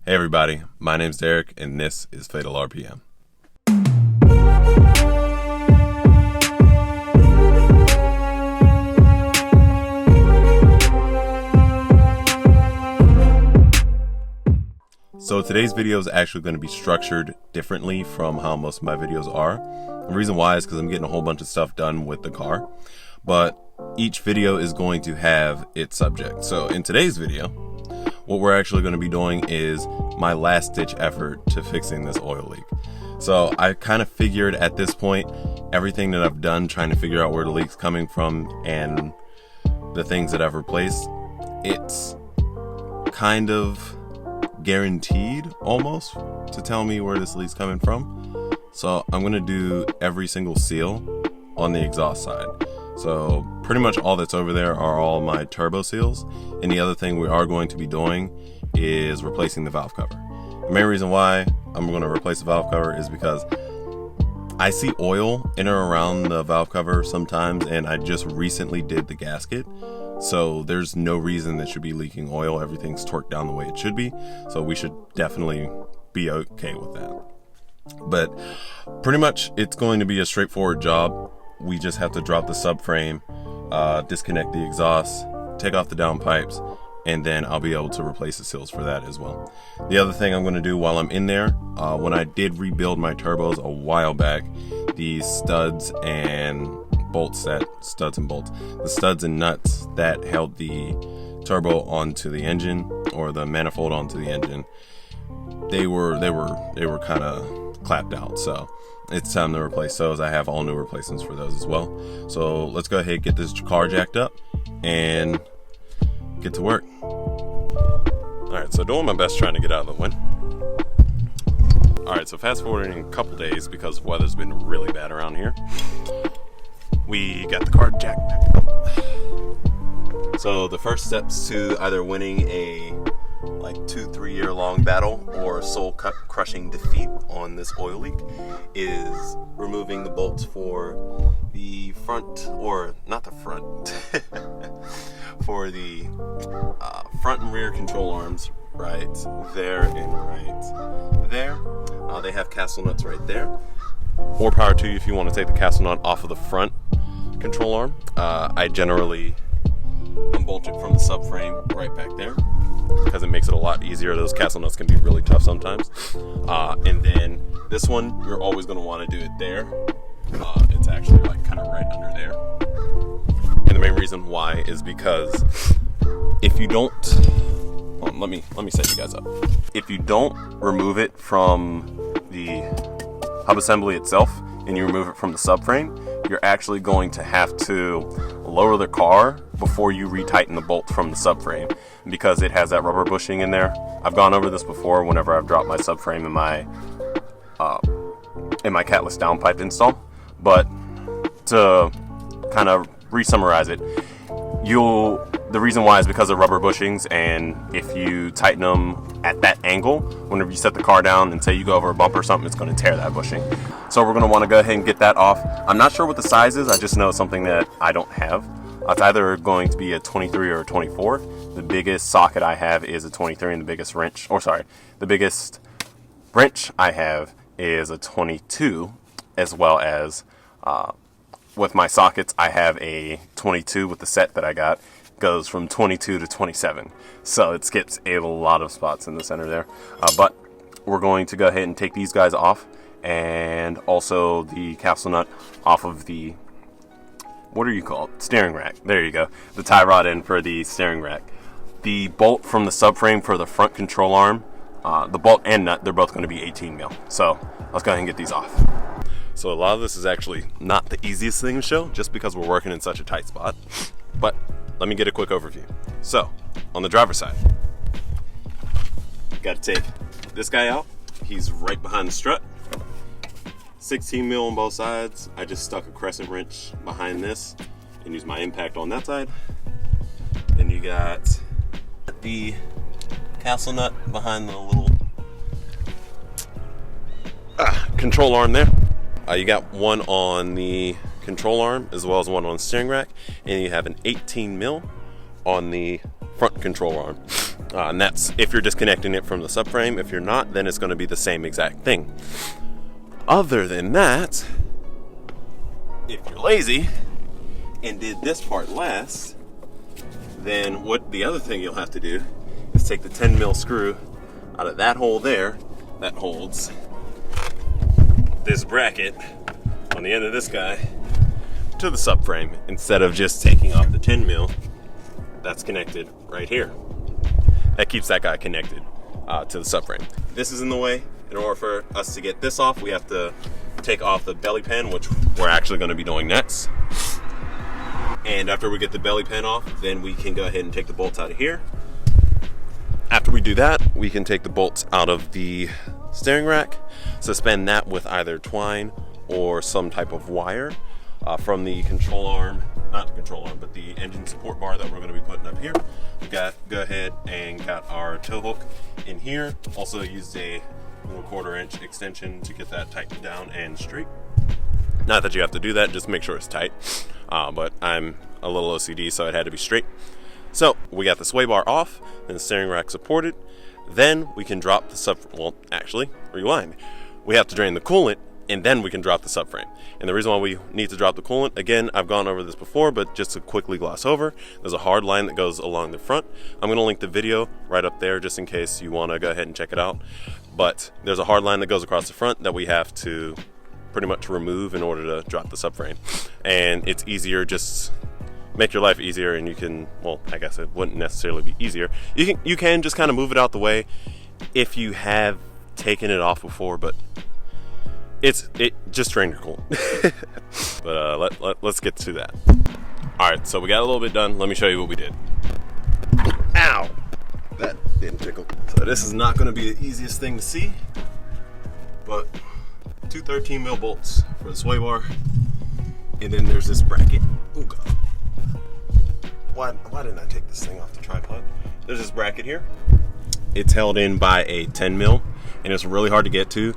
Hey everybody, my name's Derek and this is Fatal RPM. So today's video is actually going to be structured differently from how most of my videos are. The reason why is because I'm getting a whole bunch of stuff done with the car, but each video is going to have its subject. So in today's video, what we're actually going to be doing is my last ditch effort to fixing this oil leak. So I kind of figured at this point, everything that I've done trying to figure out where the leak's coming from and the things that I've replaced, it's kind of guaranteed almost to tell me where this leak's coming from. So I'm going to do every single seal on the exhaust side. So pretty much all that's over there are all my turbo seals, and the other thing we are going to be doing is replacing the valve cover. The main reason why I'm going to replace the valve cover is because I see oil in or around the valve cover sometimes, and I just recently did the gasket, so there's no reason that should be leaking oil. Everything's torqued down the way it should be, so we should definitely be okay with that. But pretty much it's going to be a straightforward job. We just have to drop the subframe, disconnect the exhaust, take off the downpipes, and then I'll be able to replace the seals for that as well. The other thing I'm going to do while I'm in there, when I did rebuild my turbos a while back, these studs and bolts, the studs and nuts that held the turbo onto the engine, or the manifold onto the engine, they were kind of clapped out. So it's time to replace those. I have all new replacements for those as well. So let's go ahead and get this car jacked up and get to work. Alright, so doing my best trying to get out of the wind. Alright, so fast forwarding a couple days because the weather's been really bad around here. We got the car jacked back up. So the first steps to either winning a 2-3 year long battle or soul crushing defeat on this oil leak is removing the bolts for the front, or not the front, for the front and rear control arms right there and right there. They have castle nuts right there. More power to you if you want to take the castle nut off of the front control arm. I generally unbolt it from the subframe right back there because it makes it a lot easier. Those castle nuts can be really tough sometimes. And then this one, you're always going to want to do it there. It's actually kind of right under there. And the main reason why is because if you don't, let me set you guys up. If you don't remove it from the hub assembly itself and you remove it from the subframe, you're actually going to have to lower the car before you retighten the bolt from the subframe, because it has that rubber bushing in there. I've gone over this before whenever I've dropped my subframe in my catless downpipe install, but to kind of re-summarize it, the reason why is because of rubber bushings, and if you tighten them at that angle, whenever you set the car down and say you go over a bump or something, it's going to tear that bushing. So we're going to want to go ahead and get that off. I'm not sure what the size is, I just know it's something that I don't have. It's either going to be a 23 or a 24. The biggest socket I have is a 23, and the biggest wrench I have is a 22, as well as with my sockets, I have a 22 with the set that I got. Goes from 22 to 27, so it skips a lot of spots in the center there, but we're going to go ahead and take these guys off, and also the capsule nut off of the, what are you called, steering rack. There you go, the tie rod in for the steering rack. The bolt from the subframe for the front control arm, the bolt and nut, they're both going to be 18 mil. So let's go ahead and get these off. So a lot of this is actually not the easiest thing to show, just because we're working in such a tight spot, but let me get a quick overview. So, on the driver's side, got to take this guy out. He's right behind the strut. 16 mil on both sides. I just stuck a crescent wrench behind this and used my impact on that side. Then you got the castle nut behind the little control arm there. You got one on the control arm as well as one on the steering rack, and you have an 18 mil on the front control arm. And that's if you're disconnecting it from the subframe. If you're not, then it's going to be the same exact thing. Other than that, if you're lazy and did this part last, then what the other thing you'll have to do is take the 10 mil screw out of that hole there that holds this bracket on the end of this guy to the subframe, instead of just taking off the 10 mil that's connected right here. That keeps that guy connected to the subframe. This is in the way. In order for us to get this off, we have to take off the belly pan, which we're actually going to be doing next. And after we get the belly pan off, then we can go ahead and take the bolts out of here. After we do that, we can take the bolts out of the steering rack, suspend that with either twine or some type of wire from the control arm, not the control arm, but the engine support bar that we're going to be putting up here. We got go ahead and got our tow hook in here. Also used a 1/4 inch extension to get that tightened down and straight. Not that you have to do that, just make sure it's tight. But I'm a little OCD, so it had to be straight. So we got the sway bar off and the steering rack supported. Then we can drop the well, actually, rewind. We have to drain the coolant, and then we can drop the subframe. And the reason why we need to drop the coolant, again, I've gone over this before, but just to quickly gloss over, there's a hard line that goes along the front. I'm going to link the video right up there just in case you want to go ahead and check it out. But there's a hard line that goes across the front that we have to pretty much remove in order to drop the subframe. And it's easier, just make your life easier, and you can, well, I guess it wouldn't necessarily be easier. You can just kind of move it out the way if you have taken it off before, but it just drain your coolant. But let's get to that. All right, so we got a little bit done. Let me show you what we did. Ow, that didn't tickle. So this is not going to be the easiest thing to see, but two 13 mil bolts for the sway bar, and then there's this bracket. Oh God, why didn't I take this thing off the tripod? There's this bracket here. It's held in by a 10 mil, and it's really hard to get to.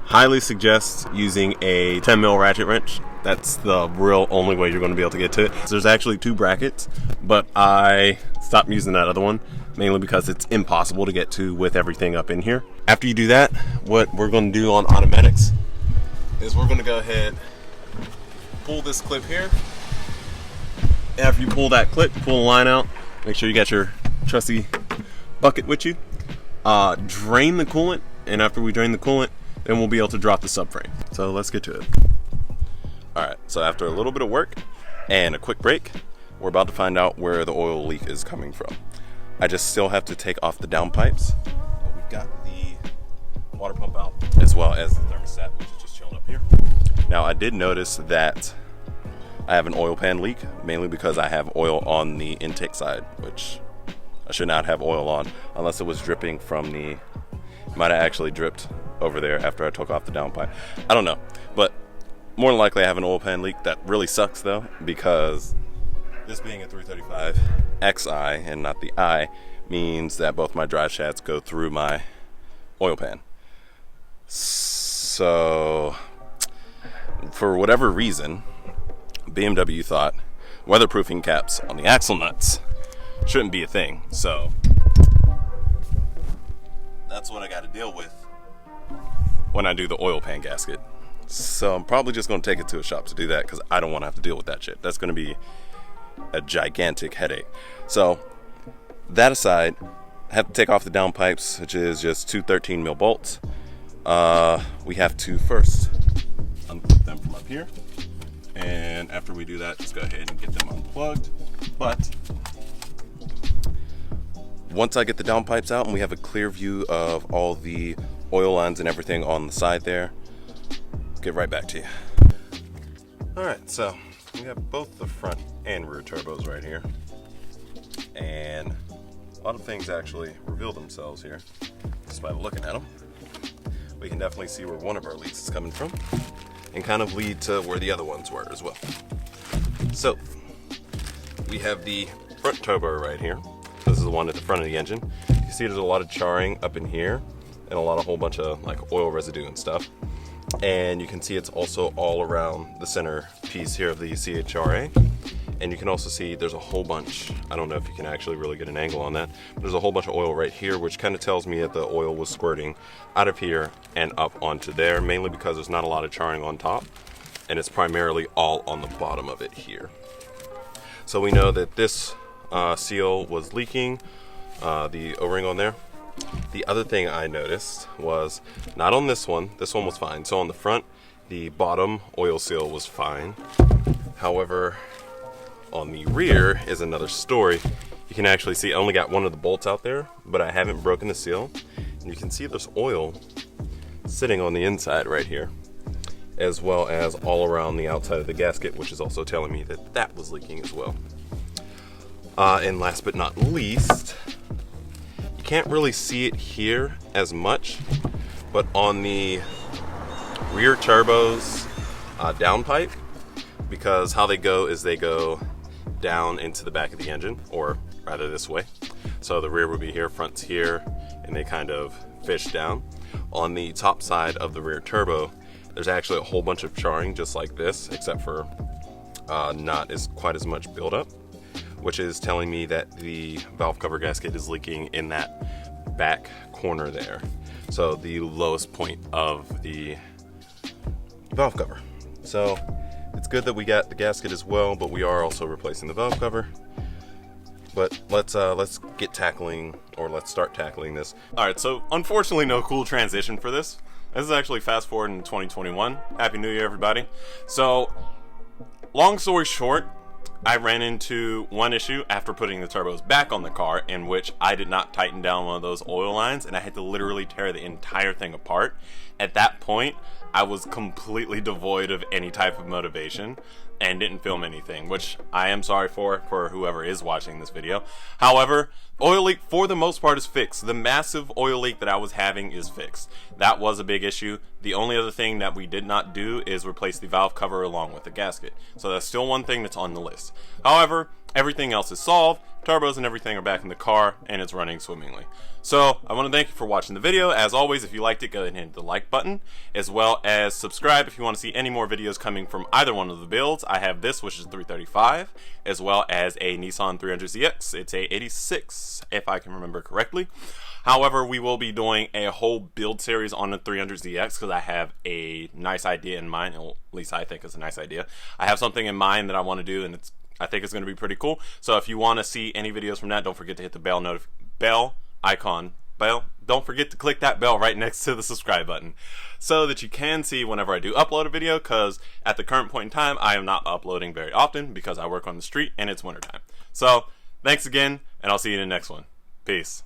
Highly suggest using a 10 mil ratchet wrench. That's the real only way you're going to be able to get to it. So there's actually two brackets, but I stopped using that other one mainly because it's impossible to get to with everything up in here. After you do that, what we're going to do on automatics is we're going to go ahead, pull this clip here. After you pull that clip, pull the line out, make sure you got your trusty bucket with you. Drain the coolant, and after we drain the coolant, then we'll be able to drop the subframe. So let's get to it. Alright, so after a little bit of work and a quick break, we're about to find out where the oil leak is coming from. I just still have to take off the downpipes. We've got the water pump out, as well as the thermostat, which is just chilling up here. Now, I did notice that I have an oil pan leak, mainly because I have oil on the intake side, which I should not have oil on, unless it was dripping from the, might have actually dripped over there after I took off the downpipe. I don't know, but more than likely I have an oil pan leak. That really sucks though, because this being a 335 XI and not the I means that both my drive shafts go through my oil pan. So for whatever reason, BMW thought weatherproofing caps on the axle nuts shouldn't be a thing. So that's what I got to deal with when I do the oil pan gasket. So I'm probably just going to take it to a shop to do that, because I don't want to have to deal with that shit. That's going to be a gigantic headache. So that aside, I have to take off the downpipes, which is just two 13 mil bolts. We have to first unclip them from up here, and after we do that, just go ahead and get them unplugged. But once I get the downpipes out and we have a clear view of all the oil lines and everything on the side there, I'll get right back to you. Alright, so we have both the front and rear turbos right here, and a lot of things actually reveal themselves here just by looking at them. We can definitely see where one of our leaks is coming from and kind of lead to where the other ones were as well. So we have the front turbo right here. This is the one at the front of the engine. You can see there's a lot of charring up in here and a whole bunch of like oil residue and stuff. And you can see it's also all around the center piece here of the CHRA. And you can also see there's a whole bunch, I don't know if you can actually really get an angle on that, but there's a whole bunch of oil right here, which kind of tells me that the oil was squirting out of here and up onto there, mainly because there's not a lot of charring on top, and it's primarily all on the bottom of it here. So we know that this seal was leaking, the O-ring on there. The other thing I noticed was not on this one was fine. So on the front, the bottom oil seal was fine. However, on the rear is another story. You can actually see I only got one of the bolts out there, but I haven't broken the seal. And you can see there's oil sitting on the inside right here, as well as all around the outside of the gasket, which is also telling me that that was leaking as well. And last but not least, you can't really see it here as much, but on the rear turbos downpipe, because how they go is they go down into the back of the engine, or rather this way. So the rear would be here, front's here, and they kind of fish down. On the top side of the rear turbo, there's actually a whole bunch of charring just like this, except for not as quite as much buildup, which is telling me that the valve cover gasket is leaking in that back corner there. So the lowest point of the valve cover. So it's good that we got the gasket as well, but we are also replacing the valve cover. But let's get tackling, or let's start tackling this. All right, so unfortunately no cool transition for this. This is actually fast forward in 2021. Happy New Year, everybody. So long story short, I ran into one issue after putting the turbos back on the car, in which I did not tighten down one of those oil lines, and I had to literally tear the entire thing apart. At that point, I was completely devoid of any type of motivation and didn't film anything, which I am sorry for whoever is watching this video. However, oil leak for the most part is fixed. The massive oil leak that I was having is fixed. That was a big issue. The only other thing that we did not do is replace the valve cover along with the gasket. So that's still one thing that's on the list. However, everything else is solved. Turbos and everything are back in the car, and it's running swimmingly. So I want to thank you for watching the video. As always, if you liked it, go ahead and hit the like button, as well as subscribe if you want to see any more videos coming from either one of the builds. I have this, which is 335, as well as a Nissan 300ZX. It's a 86, if I can remember correctly. However, we will be doing a whole build series on the 300ZX because I have a nice idea in mind. At least I think it's a nice idea. I have something in mind that I want to do, and I think it's going to be pretty cool. So if you want to see any videos from that, don't forget to hit the bell icon. Don't forget to click that bell right next to the subscribe button so that you can see whenever I do upload a video, because at the current point in time, I am not uploading very often because I work on the street and it's wintertime. So thanks again, and I'll see you in the next one. Peace.